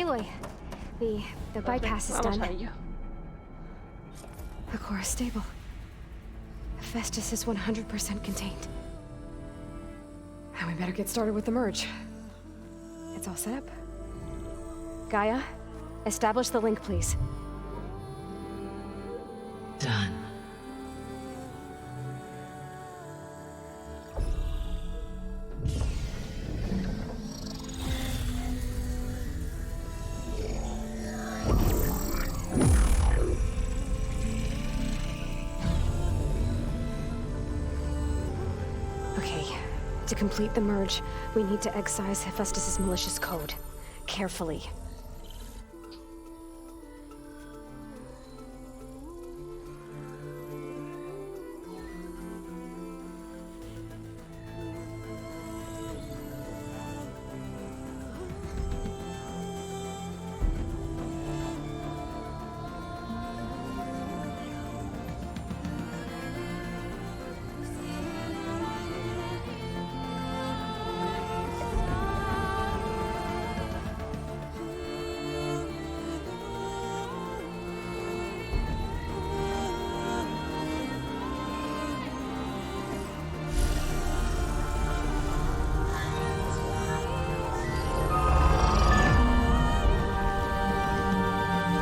Aloy, the bypass is Vamos done. a ello. The core is stable. Hephaestus is 100% contained. Now we better get started with the merge. It's all set up. Gaia, establish the link, please. Done. Okay, to complete the merge, we need to excise Hephaestus' malicious code. Carefully.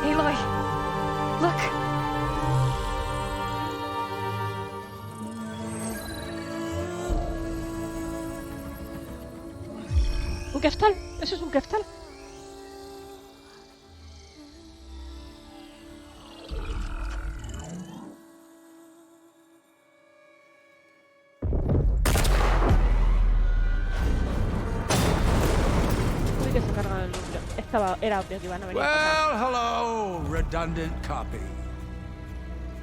Aloy! Look! ¿Un Keftal? ¿Eso es un Keftal? Uy, que se carga el núcleo. Era obvio que iban a venir a pasar. Well, hello, redundant copy.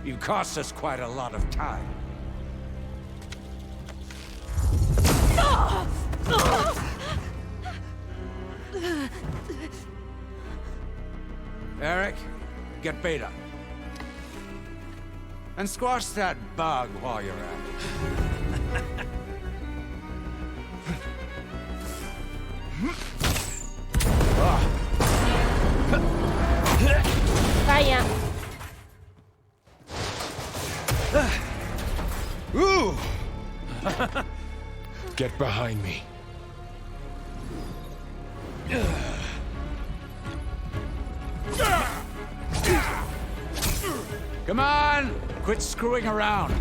You cost us quite a lot of time. Eric, get Beta. And squash that bug while you're at it. Vaya. Ooh! Get behind me. Come on! Quit screwing around.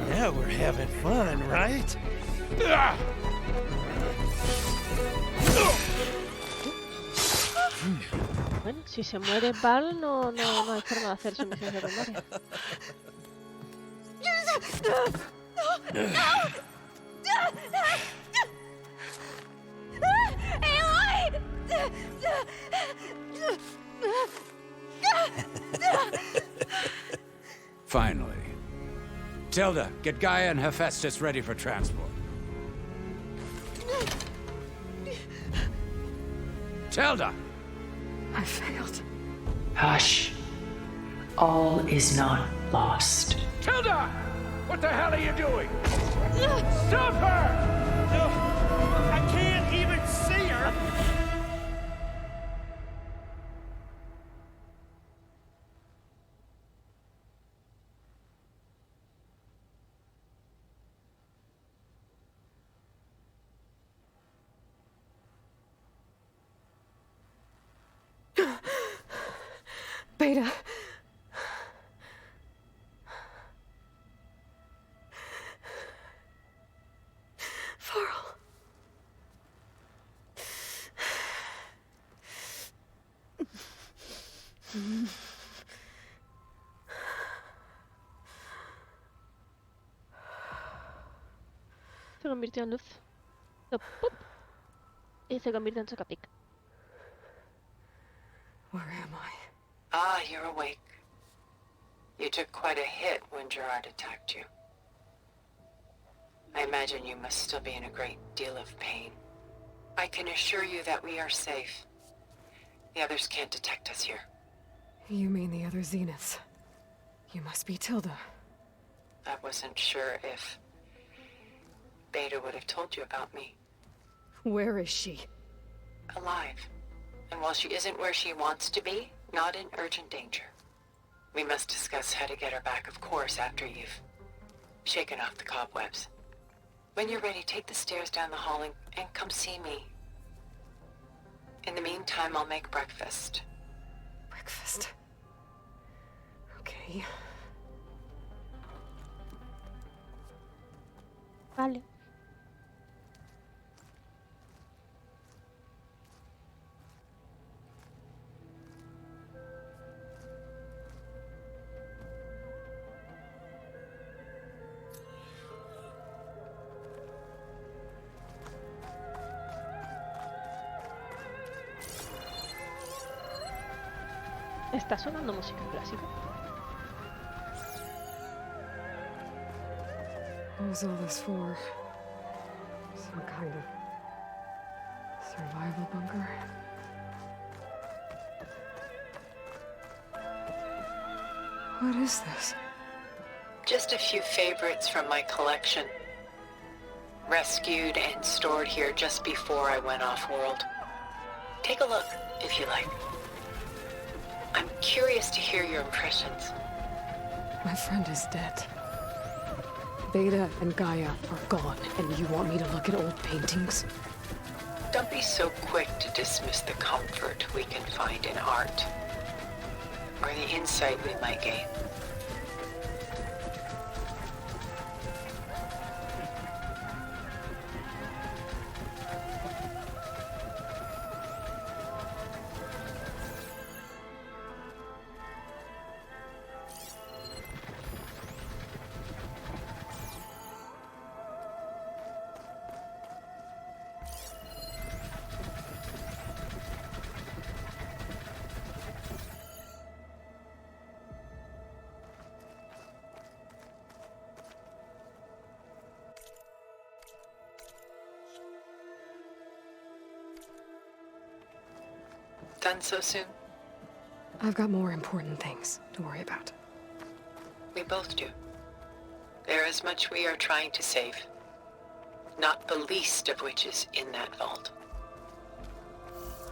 Yeah, we're having fun, right? Bueno, si se muere Val, no hay forma de hacer su misión secundaria. Finally. Tilda, get Gaia and Hephaestus ready for transport. Tilda! I failed. Hush. All is not lost. Tilda! What the hell are you doing? Stop her! I can't even see her! Beta. Farrell. Se convirtió en luz. ¡Pup! Y se convierte en Chocapic. Where am I? Ah, you're awake. You took quite a hit when Gerard attacked you. I imagine you must still be in a great deal of pain. I can assure you that we are safe. The others can't detect us here. You mean the other Zeniths? You must be Tilda. I wasn't sure if Beta would have told you about me. Where is she? Alive. And while she isn't where she wants to be, not in urgent danger. We must discuss how to get her back, of course, after you've shaken off the cobwebs. When you're ready, take the stairs down the hall and come see me. In the meantime, I'll make breakfast. Breakfast. Okay. Vale. ¿Está sonando música clásica? What was all this for? Some kind of survival bunker? What is this? Just a few favorites from my collection. Rescued and stored here just before I went off-world. Take a look, if you like. I'm curious to hear your impressions. My friend is dead. Beta and Gaia are gone, and you want me to look at old paintings? Don't be so quick to dismiss the comfort we can find in art, or the insight we might gain. Done so soon? I've got more important things to worry about. We both do. There is much we are trying to save. Not the least of which is in that vault.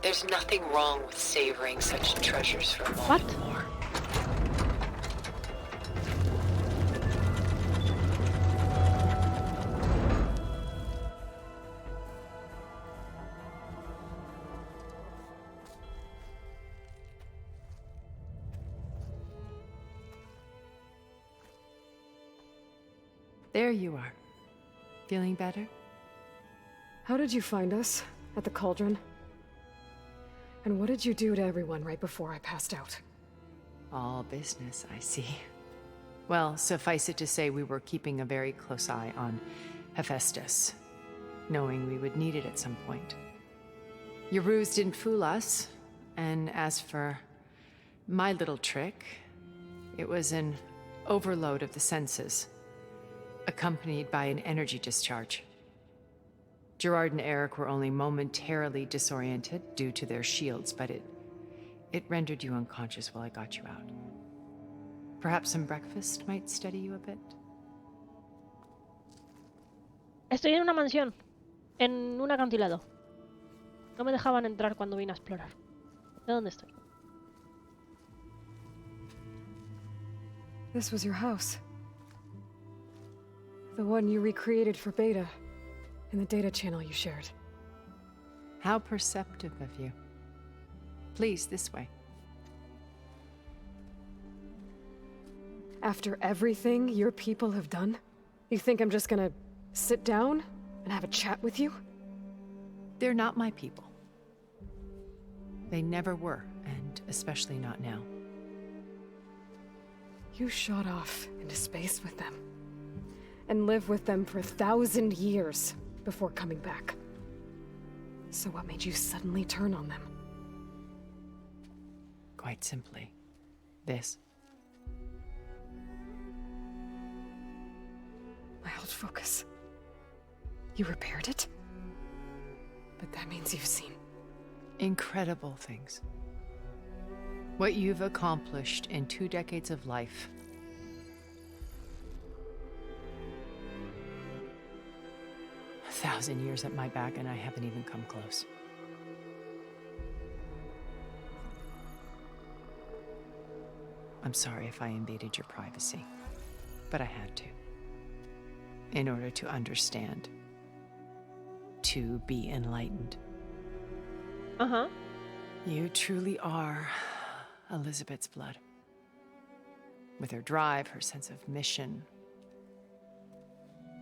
There's nothing wrong with savoring such treasures for a moment more. There you are. Feeling better? How did you find us? At the cauldron? And what did you do to everyone right before I passed out? All business, I see. Well, suffice it to say we were keeping a very close eye on Hephaestus, knowing we would need it at some point. Your ruse didn't fool us, and as for my little trick, it was an overload of the senses, accompanied by an energy discharge. Gerard and Eric were only momentarily disoriented due to their shields, but it rendered you unconscious while I got you out. Perhaps some breakfast might steady you a bit? Estoy en una mansión, en un acantilado. No me dejaban entrar cuando vine a explorar. ¿De dónde estoy? This was your house. The one you recreated for Beta, in the data channel you shared. How perceptive of you. Please, this way. After everything your people have done, you think I'm just gonna sit down and have a chat with you? They're not my people. They never were, and especially not now. You shot off into space with them, and lived with them for 1,000 years before coming back. So what made you suddenly turn on them? Quite simply, this. My old focus. You repaired it? But that means you've seen Incredible things. What you've accomplished in 2 decades of life. 1,000 years at my back and I haven't even come close. I'm sorry if I invaded your privacy, but I had to. In order to understand. To be enlightened. Ajá. You truly are Elizabeth's blood. With her drive, her sense of mission,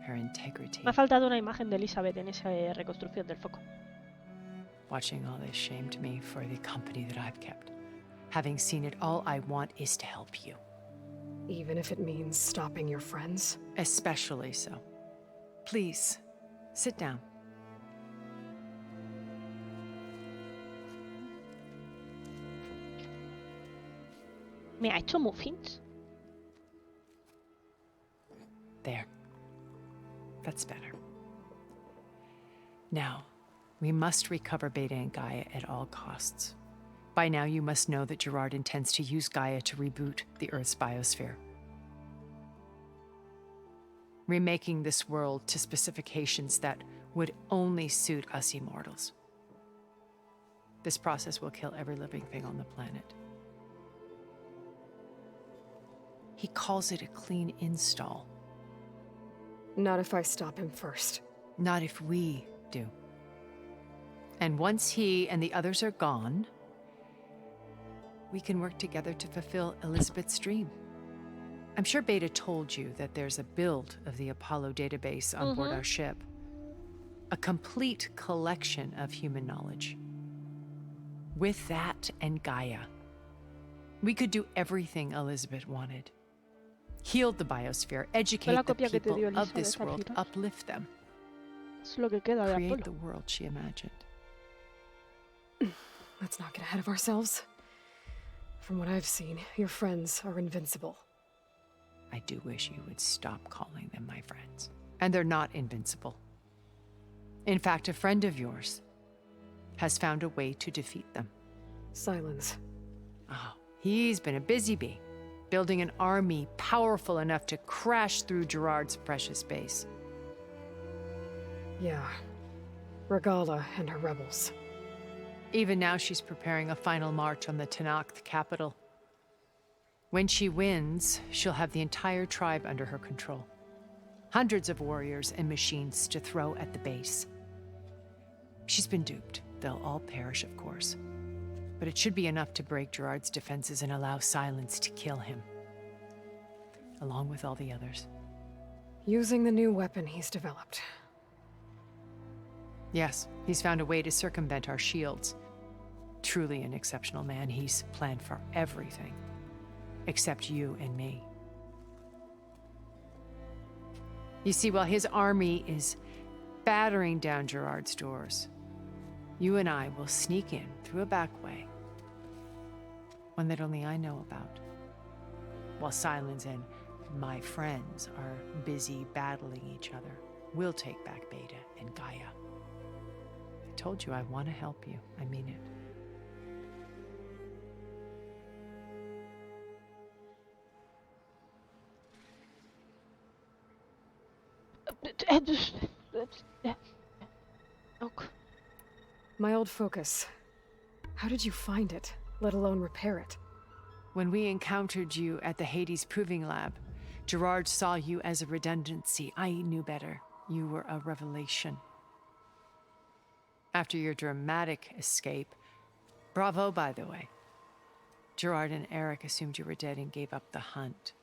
her integrity. Me ha faltado una imagen de Elizabeth en esa reconstrucción del foco. Watching all this shamed me for the company that I've kept. Having seen it, all I want is to help you. Even if it means stopping your friends? Especially so. Please, sit down. ¿Me ha hecho muffins? There. That's better. Now, we must recover Beta and Gaia at all costs. By now, you must know that Gerard intends to use Gaia to reboot the Earth's biosphere. Remaking this world to specifications that would only suit us immortals. This process will kill every living thing on the planet. He calls it a clean install. Not if I stop him first. Not if we do. And once he and the others are gone, we can work together to fulfill Elizabeth's dream. I'm sure Beta told you that there's a build of the Apollo database on board our ship. A complete collection of human knowledge. With that and Gaia, we could do everything Elizabeth wanted. Heal the biosphere, educate the people of this world, uplift them. Es lo que queda de Create Apolo. the world she imagined. Let's not get ahead of ourselves. From what I've seen, your friends are invincible. I do wish you would stop calling them my friends. And they're not invincible. In fact, a friend of yours has found a way to defeat them. Silence. Oh, he's been a busy bee, building an army powerful enough to crash through Gerard's precious base. Yeah. Regala and her rebels. Even now, she's preparing a final march on the Tenakth capital. When she wins, she'll have the entire tribe under her control. Hundreds of warriors and machines to throw at the base. She's been duped. They'll all perish, of course. But it should be enough to break Gerard's defenses and allow Silence to kill him. Along with all the others. Using the new weapon he's developed. Yes, he's found a way to circumvent our shields. Truly an exceptional man. He's planned for everything. Except you and me. You see, while his army is battering down Gerard's doors, you and I will sneak in through a back way. One that only I know about. While Silence and my friends are busy battling each other, we'll take back Beta and Gaia. I told you I want to help you. I mean it. Ok. My old focus. How did you find it, let alone repair it? When we encountered you at the Hades Proving Lab, Gerard saw you as a redundancy. I knew better. You were a revelation. After your dramatic escape, bravo, by the way. Gerard and Eric assumed you were dead and gave up the hunt.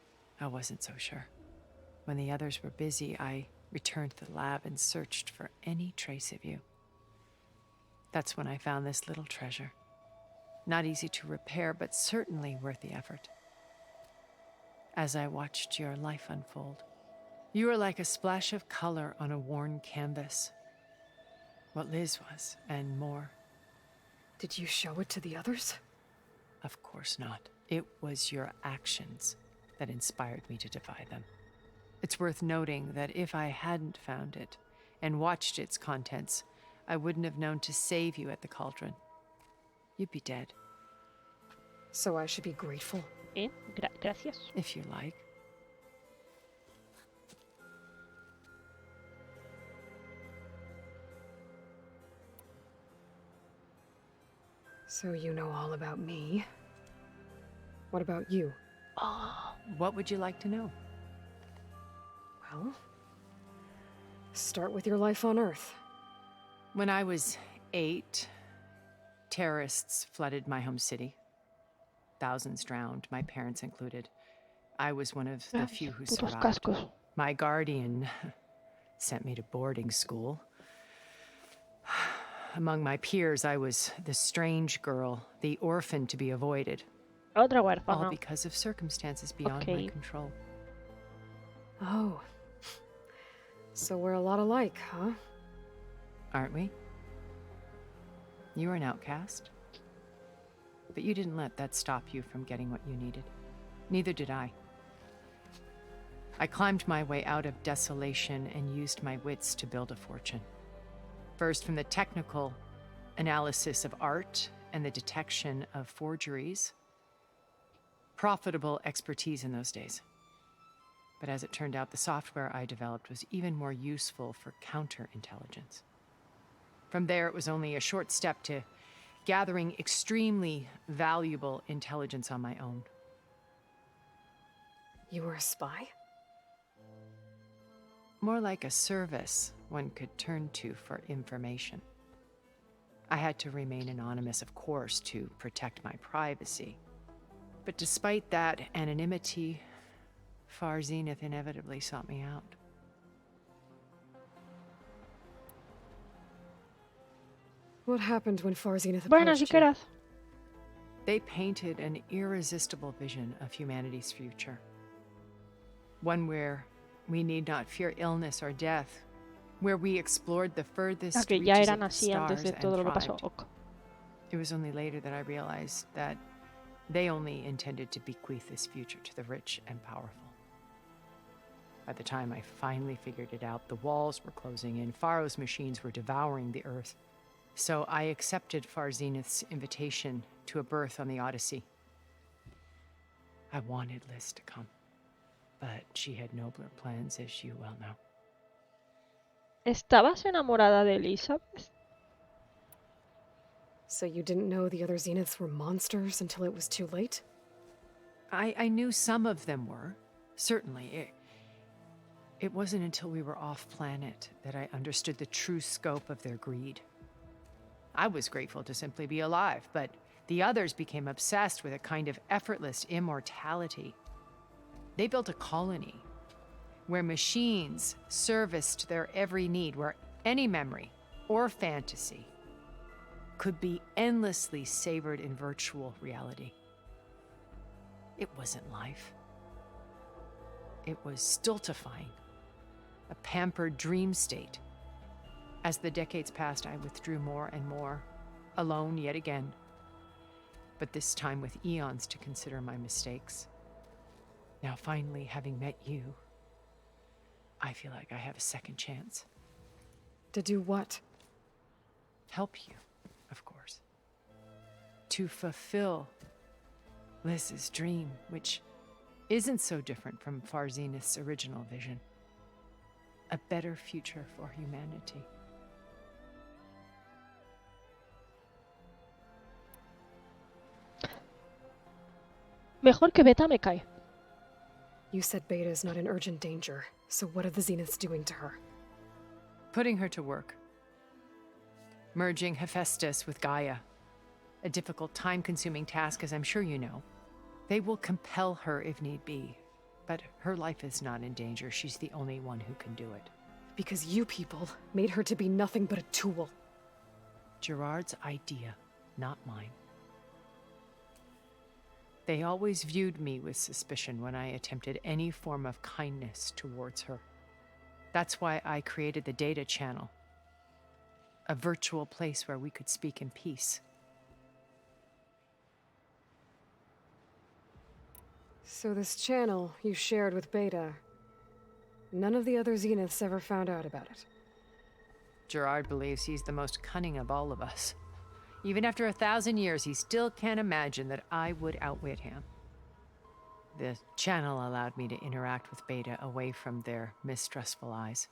I wasn't so sure. When the others were busy, I returned to the lab and searched for any trace of you. That's when I found this little treasure. Not easy to repair, but certainly worth the effort. As I watched your life unfold, you were like a splash of color on a worn canvas. What Liz was, and more. Did you show it to the others? Of course not. It was your actions that inspired me to defy them. It's worth noting that if I hadn't found it and watched its contents, I wouldn't have known to save you at the cauldron. You'd be dead. So I should be grateful? Gracias. If you like. So you know all about me. What about you? Oh, What would you like to know? Well, start with your life on Earth. When I was 8, terrorists flooded my home city. Thousands drowned, my parents included. I was one of the few who putos survived. cascos. My guardian sent me to boarding school. Among my peers, I was the strange girl, the orphan to be avoided, Otra all huérfana. because of circumstances beyond my Okay. control. Oh. So we're a lot alike, huh? Aren't we? You were an outcast. But you didn't let that stop you from getting what you needed. Neither did I. I climbed my way out of desolation and used my wits to build a fortune. First, from the technical analysis of art and the detection of forgeries. Profitable expertise in those days. But as it turned out, the software I developed was even more useful for counterintelligence. From there, it was only a short step to gathering extremely valuable intelligence on my own. You were a spy? More like a service one could turn to for information. I had to remain anonymous, of course, to protect my privacy. But despite that anonymity, Far Zenith inevitably sought me out. What happened when Far Zenith Buenas, ¿y approached qué you? eras? They painted an irresistible vision of humanity's future. One where we need not fear illness or death, where we explored the furthest Que ya reaches eran of the así antes stars de todo and lo que pasó. thrived. Ok. It was only later that I realized that they only intended to bequeath this future to the rich and powerful. By the time I finally figured it out, the walls were closing in, Pharaoh's machines were devouring the earth. So I accepted Far Zenith's invitation to a berth on the Odyssey. I wanted Liz to come, but she had nobler plans, as you well know. ¿Estabas enamorada de Elizabeth? So you didn't know the other Zeniths were monsters until it was too late? I knew some of them were, certainly. It wasn't until we were off-planet that I understood the true scope of their greed. I was grateful to simply be alive, but the others became obsessed with a kind of effortless immortality. They built a colony where machines serviced their every need, where any memory or fantasy could be endlessly savored in virtual reality. It wasn't life. It was stultifying, a pampered dream state. As the decades passed, I withdrew more and more, alone yet again, but this time with eons to consider my mistakes. Now, finally, having met you, I feel like I have a second chance. To do what? Help you, of course. To fulfill Liz's dream, which isn't so different from Far Zenith's original vision. A better future for humanity. Mejor que Beta me cae. You said Beta is not in urgent danger, so what are the Zeniths doing to her? Putting her to work. Merging Hephaestus with Gaia. A difficult, time-consuming task, as I'm sure you know. They will compel her if need be. But her life is not in danger. She's the only one who can do it. Because you people made her to be nothing but a tool. Gerard's idea, not mine. They always viewed me with suspicion when I attempted any form of kindness towards her. That's why I created the data channel. A virtual place where we could speak in peace. So this channel you shared with Beta, none of the other Zeniths ever found out about it. Gerard believes he's the most cunning of all of us. Even after 1,000 years, he still can't imagine that I would outwit him. The channel allowed me to interact with Beta away from their mistrustful eyes.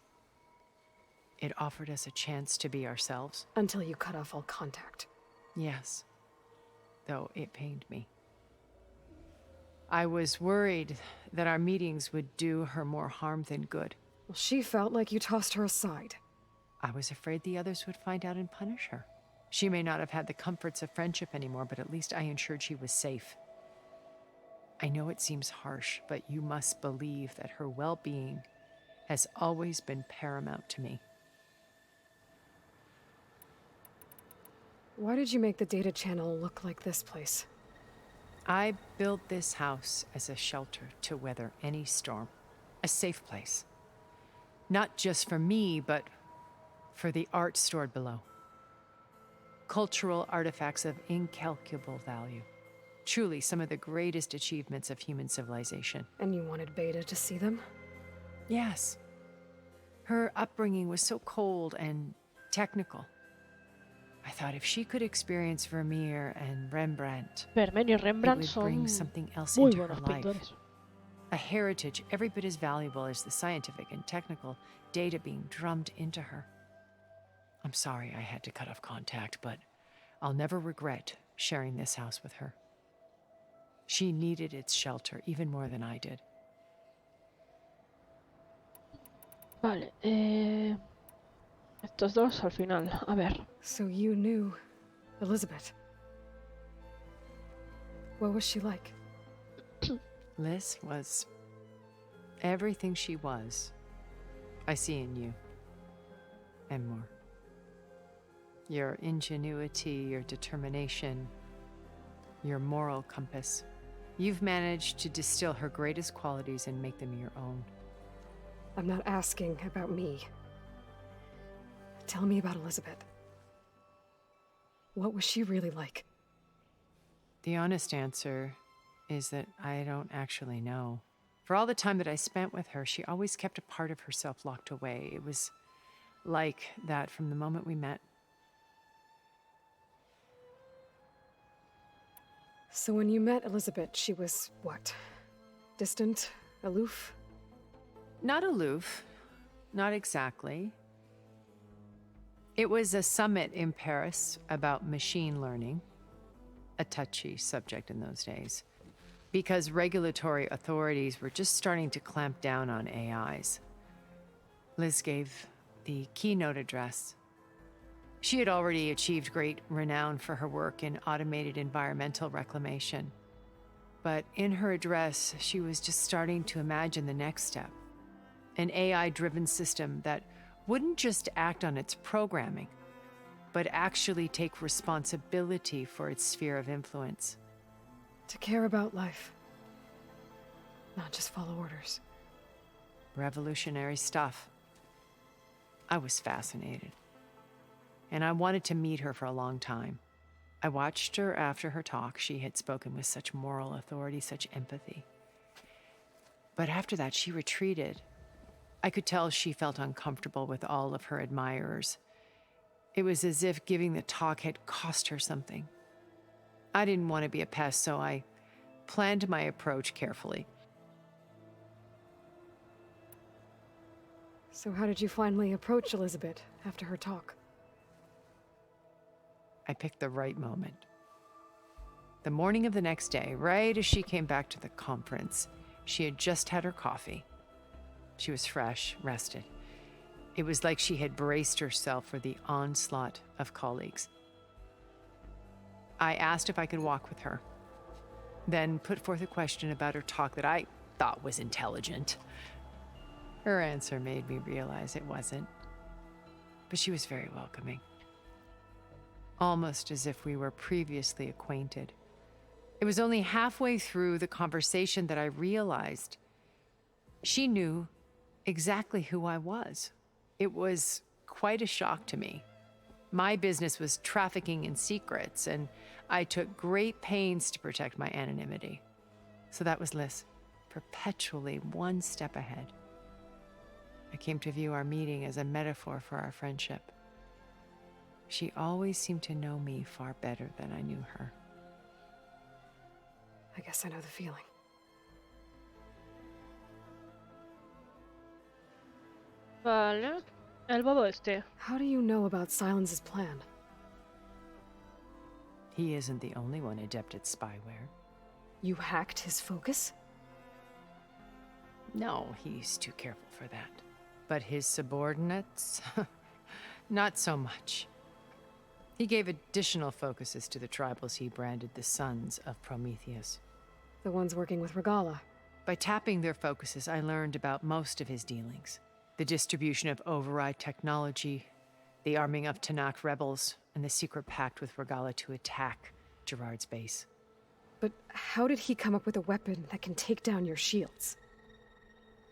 It offered us a chance to be ourselves. Until you cut off all contact. Yes. though it pained me. I was worried that our meetings would do her more harm than good. Well, she felt like you tossed her aside. I was afraid the others would find out and punish her. She may not have had the comforts of friendship anymore, but at least I ensured she was safe. I know it seems harsh, but you must believe that her well-being has always been paramount to me. Why did you make the data channel look like this place? I built this house as a shelter to weather any storm, a safe place. Not just for me, but for the art stored below. Cultural artifacts of incalculable value. Truly some of the greatest achievements of human civilization. And you wanted Beta to see them? Yes. Her upbringing was so cold and technical. I thought if she could experience Vermeer and Rembrandt, Vermeer y it Rembrandt would son bring something else muy into her buenos life. pintores. A heritage every bit as valuable as the scientific and technical data being drummed into her. I'm sorry I had to cut off contact, but I'll never regret sharing this house with her. She needed its shelter even more than I did. Vale, estos dos al final. A ver. So you knew Elizabeth. What was she like? Liz was everything she was. I see in you. And more. Your ingenuity, your determination, your moral compass. You've managed to distill her greatest qualities and make them your own. I'm not asking about me. Tell me about Elizabeth. What was she really like? The honest answer is that I don't actually know. For all the time that I spent with her, she always kept a part of herself locked away. It was like that from the moment we met. So when you met Elizabeth, she was what? Distant? Aloof? Not aloof. Not exactly. It was a summit in Paris about machine learning, a touchy subject in those days, because regulatory authorities were just starting to clamp down on AIs. Liz gave the keynote address. She had already achieved great renown for her work in automated environmental reclamation. But in her address, she was just starting to imagine the next step, an AI-driven system that wouldn't just act on its programming, but actually take responsibility for its sphere of influence. To care about life. Not just follow orders. Revolutionary stuff. I was fascinated. And I wanted to meet her for a long time. I watched her after her talk. She had spoken with such moral authority, such empathy. But after that, she retreated. I could tell she felt uncomfortable with all of her admirers. It was as if giving the talk had cost her something. I didn't want to be a pest, so I planned my approach carefully. So how did you finally approach Elizabeth after her talk? I picked the right moment. The morning of the next day, right as she came back to the conference, she had just had her coffee. She was fresh, rested. It was like she had braced herself for the onslaught of colleagues. I asked if I could walk with her, then put forth a question about her talk that I thought was intelligent. Her answer made me realize it wasn't, but she was very welcoming. Almost as if we were previously acquainted. It was only halfway through the conversation that I realized she knew exactly who I was. It was quite a shock to me. My business was trafficking in secrets, and I took great pains to protect my anonymity. So that was Liz, perpetually one step ahead. I came to view our meeting as a metaphor for our friendship. She always seemed to know me far better than I knew her. I guess I know the feeling. Vale. El bobo este. How do you know about Silence's plan? He isn't the only one adept at spyware. You hacked his focus? No, he's too careful for that. But his subordinates? Not so much. He gave additional focuses to the tribals he branded the Sons of Prometheus. The ones working with Regala. By tapping their focuses, I learned about most of his dealings. The distribution of override technology, the arming of Tanakh rebels, and the secret pact with Regala to attack Gerard's base. But how did he come up with a weapon that can take down your shields?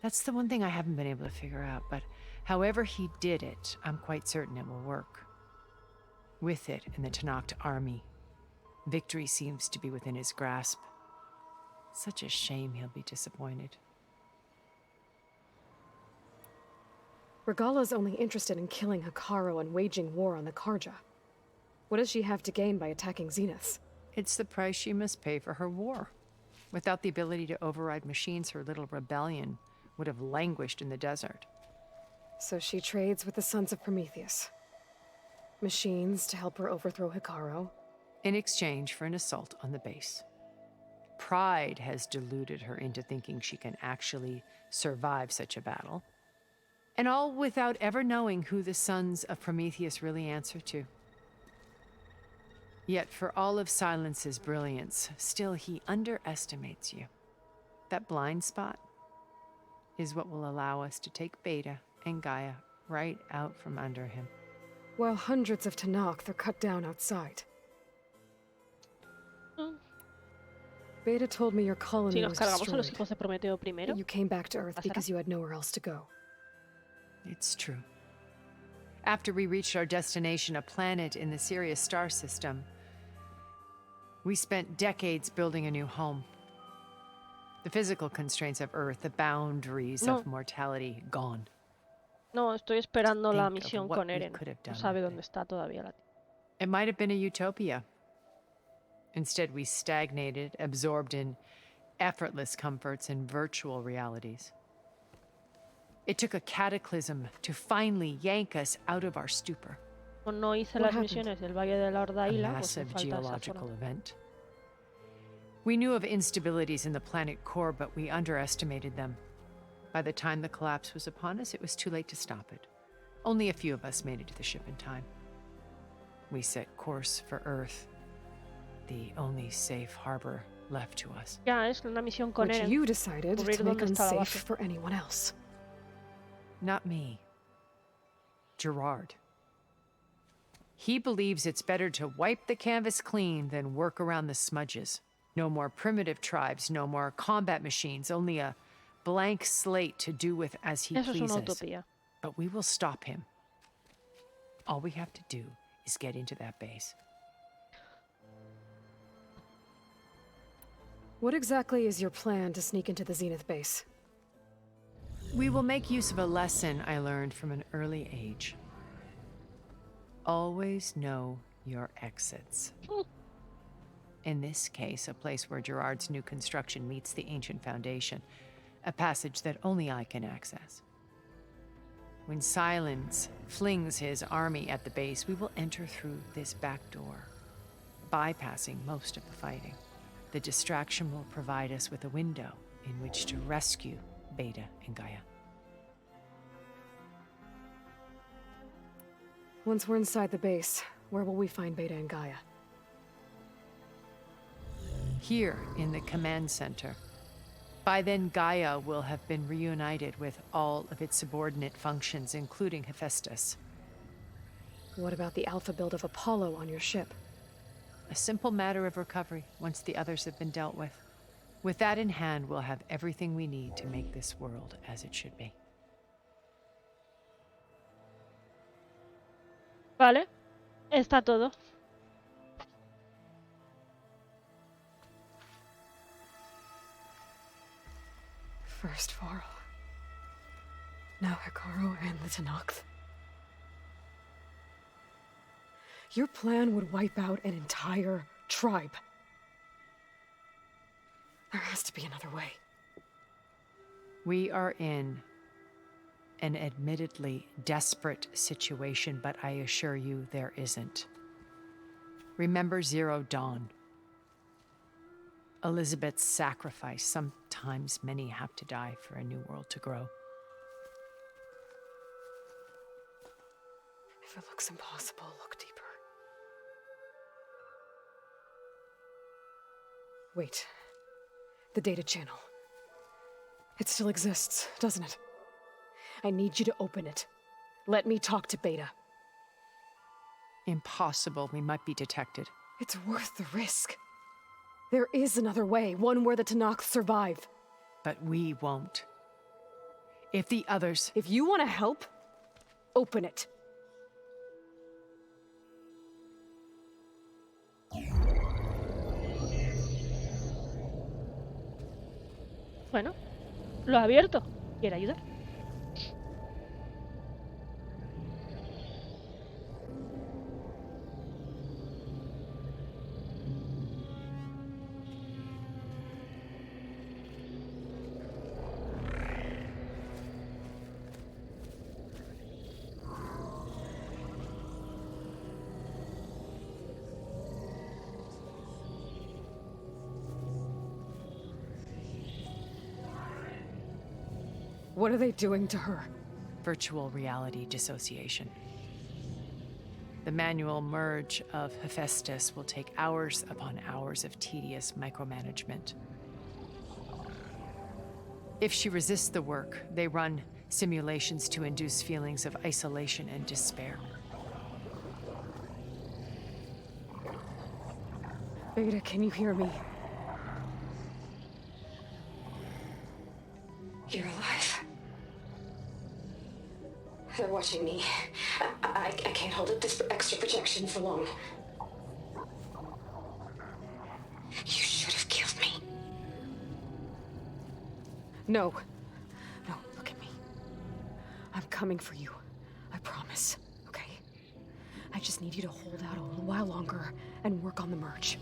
That's the one thing I haven't been able to figure out, but however he did it, I'm quite certain it will work. With it and the Tanakh army, victory seems to be within his grasp. Such a shame he'll be disappointed. Regala's only interested in killing Hekarro and waging war on the Karja. What does she have to gain by attacking Zeniths? It's the price she must pay for her war. Without the ability to override machines, her little rebellion would have languished in the desert. So she trades with the Sons of Prometheus. Machines to help her overthrow Hekarro. In exchange for an assault on the base. Pride has deluded her into thinking she can actually survive such a battle. And all without ever knowing who the Sons of Prometheus really answer to. Yet for all of Silence's brilliance, still he underestimates you. That blind spot is what will allow us to take Beta and Gaia right out from under him. While hundreds of Tanakh are cut down outside. Beta told me your Si colony nos was cargamos a los destroyed. hijos de Prometeo primero, And you came back to Earth ¿pasará? because you had nowhere else to go. It's true. After we reached our destination, a planet in the Sirius star system, we spent decades building a new home. The physical constraints of Earth, the boundaries No. of mortality, gone. no, estoy esperando la Think of misión what con we Eren. could have No done sabe with dónde it. está todavía la It might have been a utopia. Instead, we stagnated, absorbed in effortless comforts and virtual realities. It took a cataclysm to finally yank us out of our stupor. Como no hice What las happened? misiones del Valle de la A Ordaíla, pues me massive falta esa geological zona. event. We knew of instabilities in the planet core, but we underestimated them. By the time the collapse was upon us, it was too late to stop it. Only a few of us made it to the ship in time. We set course for Earth, the only safe harbor left to us. Ya, es una misión con Which Eren. you decided Cubrir to make dónde está la unsafe base. for anyone else. Not me. Gerard. He believes it's better to wipe the canvas clean than work around the smudges. No more primitive tribes, no more combat machines, only a blank slate to do with as he Eso es una pleases. utopía. But we will stop him. All we have to do is get into that base. What exactly is your plan to sneak into the Zenith base? We will make use of a lesson I learned from an early age. Always know your exits. In this case, a place where Gerard's new construction meets the ancient foundation, a passage that only I can access. When Silence flings his army at the base, we will enter through this back door, bypassing most of the fighting. The distraction will provide us with a window in which to rescue Beta and Gaia. Once we're inside the base, where will we find Beta and Gaia? Here in the command center. By then, Gaia will have been reunited with all of its subordinate functions, including Hephaestus. What about the alpha build of Apollo on your ship? A simple matter of recovery once the others have been dealt with. With that in hand, we'll have everything we need to make this world as it should be. Vale, está todo. First Varl. Now Hekarro and the Tanakh. Your plan would wipe out an entire tribe. There has to be another way. We are in an admittedly desperate situation, but I assure you there isn't. Remember Zero Dawn. Elizabeth's sacrifice. Sometimes many have to die for a new world to grow. If it looks impossible, look deeper. Wait. The data channel. It still exists, doesn't it? I need you to open it. Let me talk to Beta. Impossible. We might be detected. It's worth the risk. There is another way, one where the Tanakh survive. But we won't. If the others... If you want to help, open it. Bueno, lo ha abierto. ¿Quiere ayudar? What are they doing to her? Virtual reality dissociation. The manual merge of Hephaestus will take hours upon hours of tedious micromanagement. If she resists the work, they run simulations to induce feelings of isolation and despair. Beta, can you hear me? You're alive. They're watching me. I can't hold up this extra protection for long. You should have killed me. No. No, look at me. I'm coming for you. I promise, okay? I just need you to hold out a little while longer and work on the merge.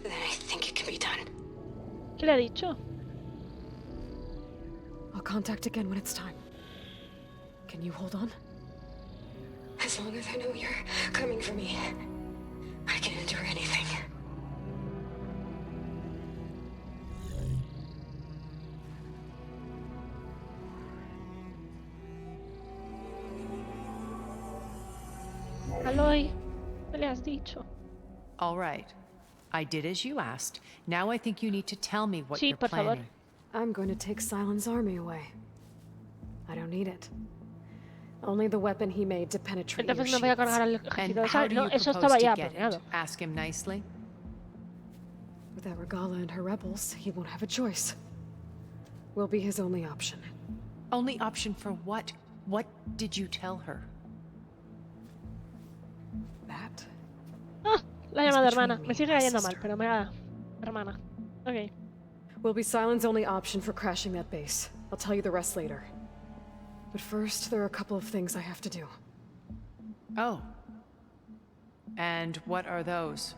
Then I think it can be done. ¿Qué le ha dicho? I'll contact again when it's time. Can you hold on? As long as I know you're coming for me, I can endure anything. Aloy, ¿qué le has dicho? All right. I did as you asked. Now I think you need to tell me what Sí, you're por favor. planning. I'm going to take Silent's army away. I don't need it. Only the weapon he made to penetrate your Entonces me voy a cargar shields. al And ejército. how do No, you eso propose estaba to ya get planeado. it? Ask him nicely. Without Regala and her rebels, he won't have a choice. We'll be his only option. Only option for what? What did you tell her? That? Ah, la he He's llamado betraying hermana. me, Me sigue my cayendo mal, sister. pero me da hermana. Ok. Will be Silent's only option for crashing that base. I'll tell you the rest later. But first, there are a couple of things I have to do. Oh. And what are those?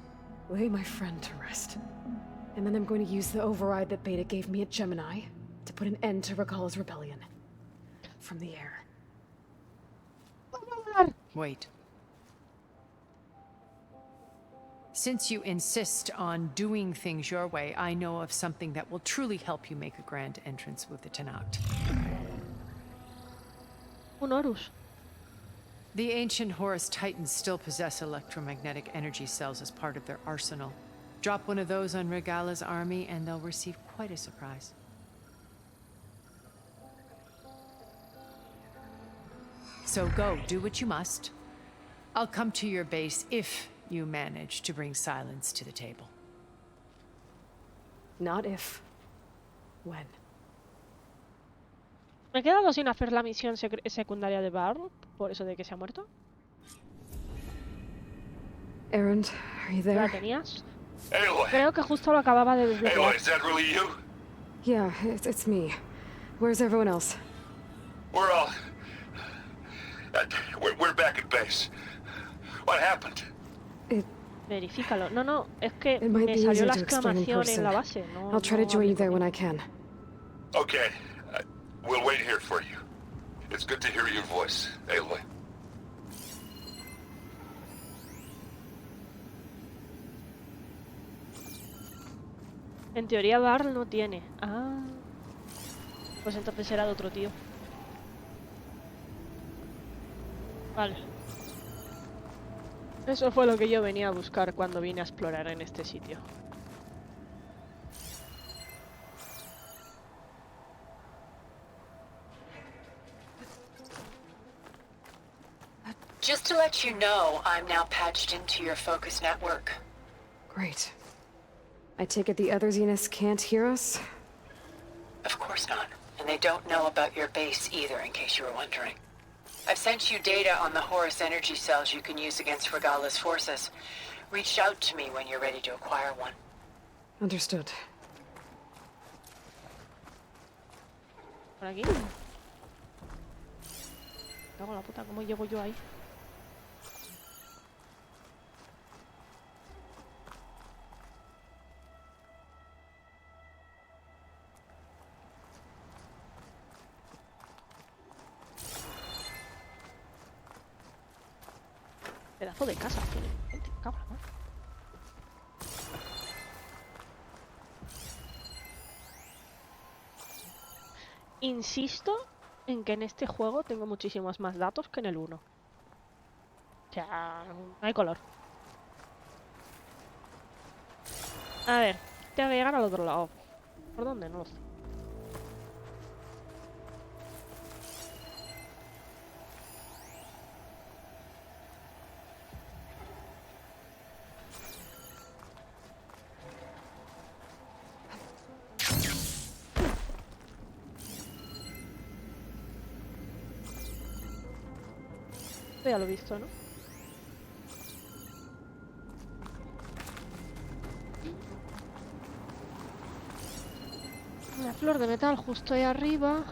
Lay my friend to rest. And then I'm going to use the override that Beta gave me at Gemini to put an end to Regala's rebellion. From the air. Wait. Since you insist on doing things your way, I know of something that will truly help you make a grand entrance with the Tanakh. Un Horus. The ancient Horus Titans still possess electromagnetic energy cells as part of their arsenal. Drop one of those on Regala's army and they'll receive quite a surprise. So go, do what you must. I'll come to your base if you manage to bring silence to the table. Not if. When. Me he quedado sin hacer la misión secundaria de Barb, por eso de que se ha muerto. Erend, are you ¿La there? tenías? Aloy! Creo que justo lo acababa de Aloy, desbloquear. is that really you? Yeah, it's me. Where's everyone else? We're all... we're back at base. What happened? Verifícalo. No, no, es que It might me be salió easier la to explain in exclamación en person. la base. No, I'll try to no join hablé you there con when él. I can. Okay. We'll wait here for you. It's good to hear your voice, Aloy. En teoría Barl no tiene. Ah. Pues entonces era de otro tío. Vale. Eso fue lo que yo venía a buscar cuando vine a explorar en este sitio. Just to let you know, I'm now patched into your focus network. Great. I take it the other Zeniths can't hear us? Of course not. And they don't know about your base either, in case you were wondering. I've sent you data on the Horus energy cells you can use against Regala's forces. Reach out to me when you're ready to acquire one. Understood. ¿Por aquí? Cago la puta, ¿cómo llego yo ahí? Pedazo de casa tiene. Gente, cago la madre. Insisto en que en este juego tengo muchísimos más datos que en el 1. O sea, no hay color. A ver, tengo que llegar al otro lado. ¿Por dónde? No lo sé. Ya lo he visto, ¿no? Una flor de metal justo ahí arriba.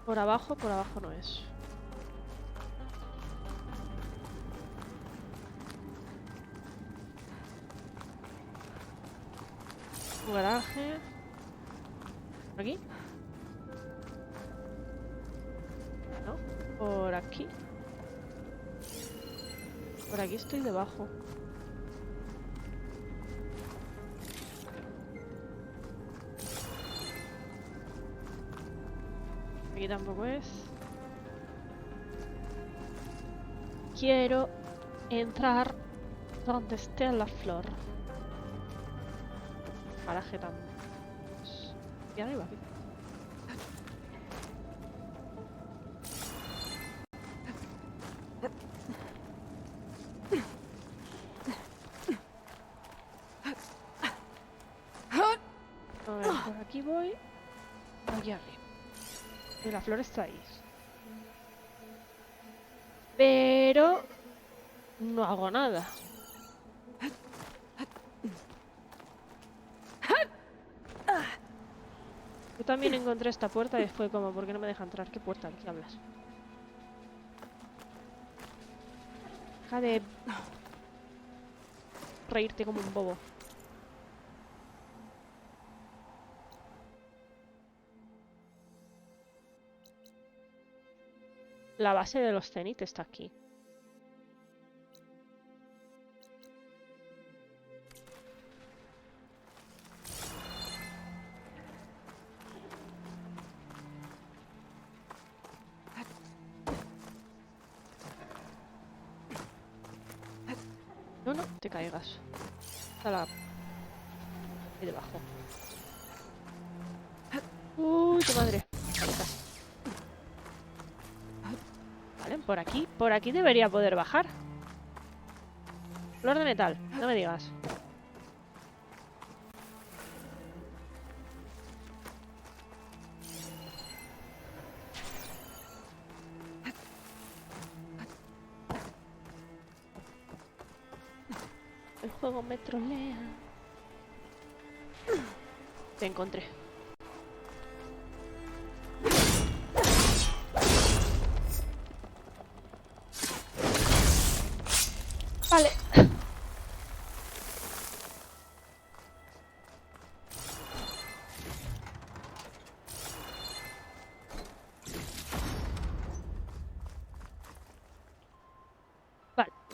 Por abajo no es. Un garaje. ¿Por aquí? No, por aquí. Por aquí estoy debajo. Aquí tampoco es. Quiero entrar donde esté la flor. Paraje también. Y arriba, aquí. A ver, por aquí voy. Aquí arriba. Y la flor está ahí. Pero no hago nada. Yo también encontré esta puerta y fue como, ¿por qué no me deja entrar? ¿Qué puerta? ¿De qué hablas? Deja de reírte como un bobo. La base de los Zenith está aquí. No, no, te caigas. Está la... ahí debajo. Uy, tu madre. Ahí estás. Vale, por aquí debería poder bajar. Flor de metal, no me digas. El juego me trolea. Te encontré. Vale.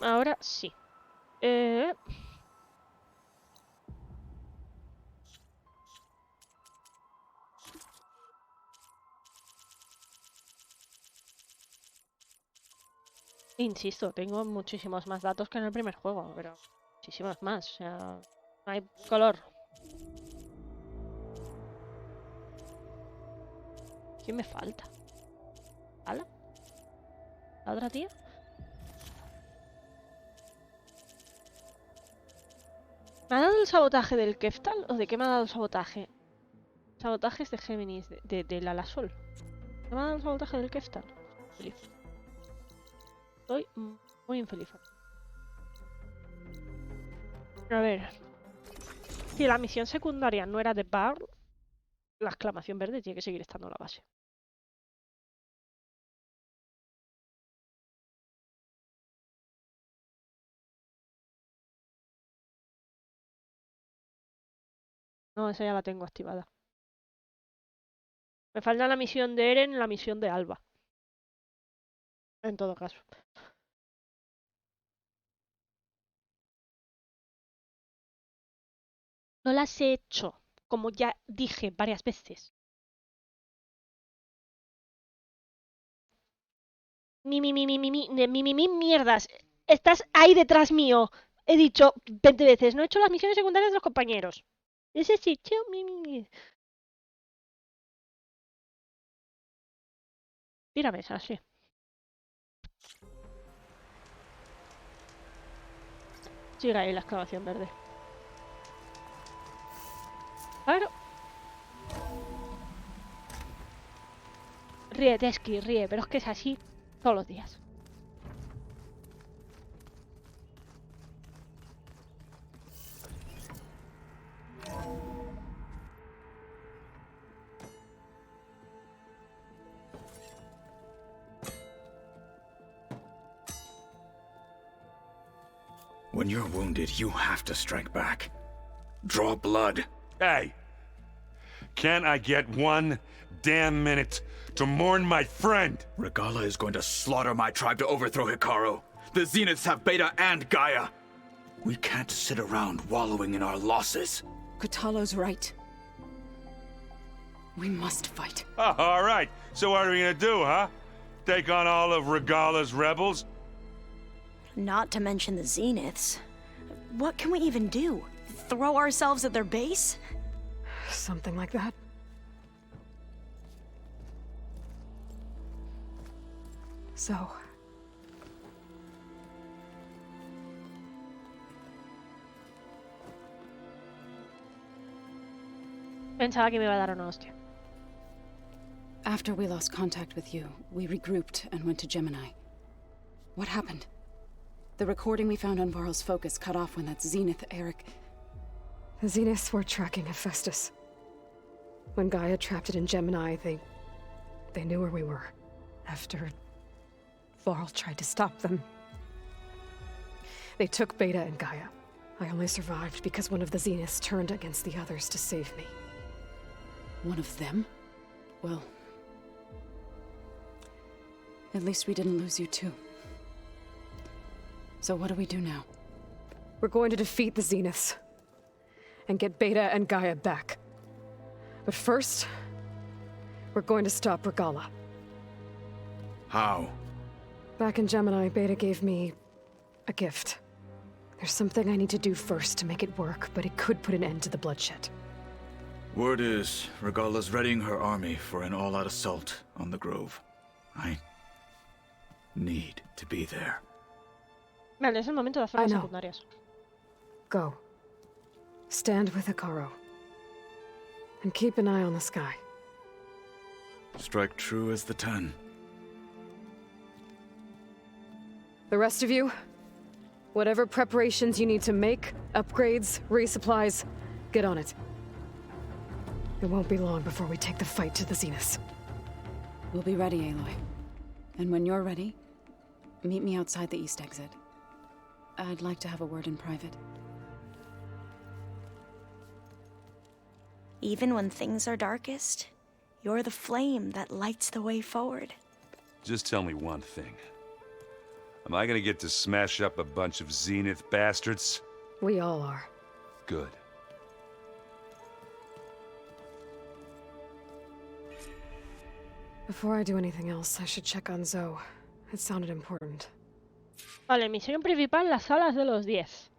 Ahora sí. Insisto, tengo muchísimos más datos que en el primer juego, pero muchísimos más. O sea, no hay color. ¿Quién me falta? ¿Ala? ¿La otra tía? ¿Me ha dado el sabotaje del Keftal? ¿O de qué me ha dado el sabotaje? Sabotajes de Géminis, del Alasol. ¿Me ha dado el sabotaje del Keftal? Feliz. Estoy muy infeliz. A ver. Si la misión secundaria no era de Bar, la exclamación verde tiene que seguir estando en la base. No, esa ya la tengo activada. Me falta la misión de Eren y la misión de Alba. En todo caso. No las he hecho, como ya dije varias veces. Mierdas. Estás ahí detrás mío. He dicho 20 veces, no he hecho las misiones secundarias de los compañeros. Necesito Tírame esa, sí. Sigue ahí la exclamación verde. Claro. Ríe, Teski, ríe, pero es que es así todos los días. When you're wounded, you have to strike back. Draw blood. Hey! Can't I get one damn minute to mourn my friend? Regala is going to slaughter my tribe to overthrow Hikaru. The Zeniths have Beta and Gaia. We can't sit around wallowing in our losses. Katalo's right. We must fight. Oh, all right. So what are we gonna do, huh? Take on all of Regala's rebels? Not to mention the Zeniths. What can we even do? Throw ourselves at their base? Something like that. So... Pensaba que me iba a dar una hostia. After we lost contact with you, we regrouped and went to Gemini. What happened? The recording we found on Varl's focus cut off when that Zenith Eric... The Zeniths were tracking Hephaestus. When Gaia trapped it in Gemini, they knew where we were. After Varl tried to stop them. They took Beta and Gaia. I only survived because one of the Zeniths turned against the others to save me. One of them? Well... At least we didn't lose you too. So what do we do now? We're going to defeat the Zeniths. And get Beta and Gaia back. But first, we're going to stop Regala. How? Back in Gemini, Beta gave me a gift. There's something I need to do first to make it work, but it could put an end to the bloodshed. Word is, Regala's readying her army for an all-out assault on the Grove. I need to be there. Vale, es el momento de hacer las secundarias. Go. Stand with Hikaru. And keep an eye on the sky. Strike true as the 10. The rest of you, whatever preparations you need to make, upgrades, resupplies, get on it. It won't be long before we take the fight to the Zeniths. We'll be ready, Aloy. And when you're ready, meet me outside the east exit. I'd like to have a word in private. Even when things are darkest, you're the flame that lights the way forward. Just tell me one thing. Am I gonna get to smash up a bunch of Zenith bastards? We all are. Good. Before I do anything else, I should check on Zoe. It sounded important. Vale, misión principal, las salas de los 10.